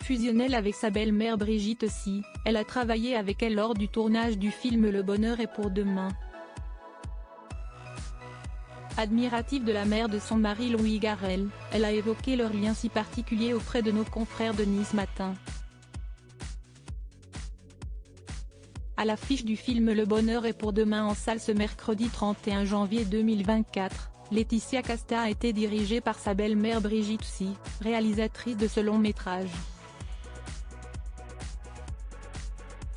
fusionnelle avec sa belle-mère Brigitte aussi, elle a travaillé avec elle lors du tournage du film Le bonheur est pour demain. Admirative de la mère de son mari Louis Garrel, elle a évoqué leur lien si particulier auprès de nos confrères de Nice Matin. À l'affiche du film Le bonheur est pour demain en salle ce mercredi 31 janvier 2024, Laetitia Casta a été dirigée par sa belle-mère Brigitte Sy, réalisatrice de ce long métrage.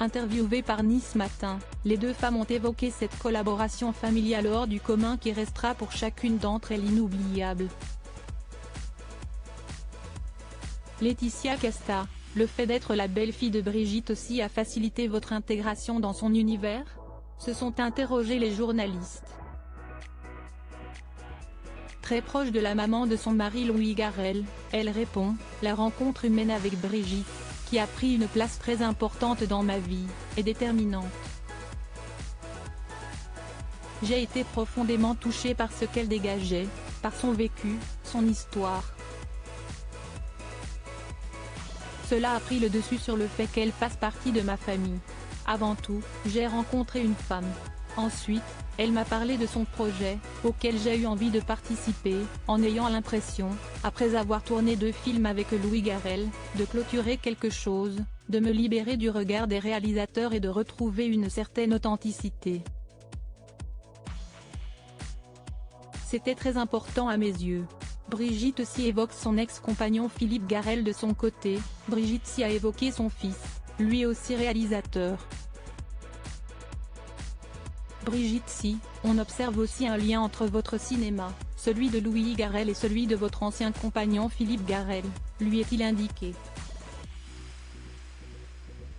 Interviewées par Nice Matin, les deux femmes ont évoqué cette collaboration familiale hors du commun qui restera pour chacune d'entre elles inoubliable. Laetitia Casta, le fait d'être la belle-fille de Brigitte Sy a facilité votre intégration dans son univers ? Se sont interrogés les journalistes. Très proche de la maman de son mari Louis Garrel, elle répond « La rencontre humaine avec Brigitte, qui a pris une place très importante dans ma vie, est déterminante. J'ai été profondément touchée par ce qu'elle dégageait, par son vécu, son histoire. Cela a pris le dessus sur le fait qu'elle fasse partie de ma famille. Avant tout, j'ai rencontré une femme. Ensuite, elle m'a parlé de son projet, auquel j'ai eu envie de participer, en ayant l'impression, après avoir tourné 2 films avec Louis Garrel, de clôturer quelque chose, de me libérer du regard des réalisateurs et de retrouver une certaine authenticité. C'était très important à mes yeux. » Brigitte Sy évoque son ex-compagnon Philippe Garrel de son côté, Brigitte Sy a évoqué son fils, lui aussi réalisateur. Brigitte Sy, on observe aussi un lien entre votre cinéma, celui de Louis Garrel et celui de votre ancien compagnon Philippe Garrel, lui est-il indiqué.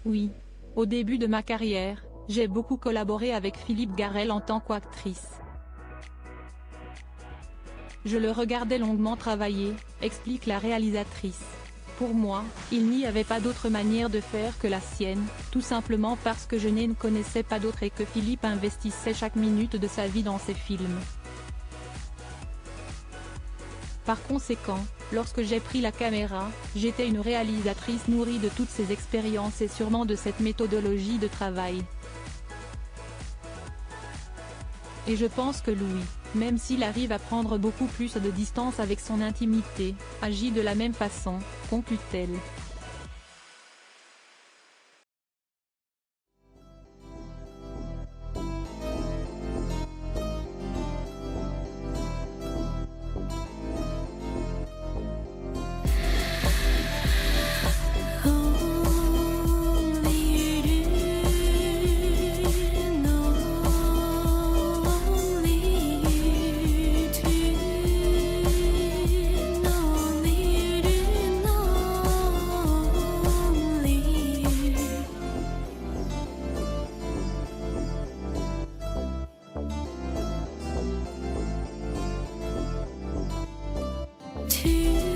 Oui. Au début de ma carrière, j'ai beaucoup collaboré avec Philippe Garrel en tant qu'actrice. Je le regardais longuement travailler, explique la réalisatrice. Pour moi, il n'y avait pas d'autre manière de faire que la sienne, tout simplement parce que je ne connaissais pas d'autre et que Philippe investissait chaque minute de sa vie dans ses films. Par conséquent, lorsque j'ai pris la caméra, j'étais une réalisatrice nourrie de toutes ces expériences et sûrement de cette méthodologie de travail. Et je pense que Louis, même s'il arrive à prendre beaucoup plus de distance avec son intimité, agit de la même façon, conclut-elle. To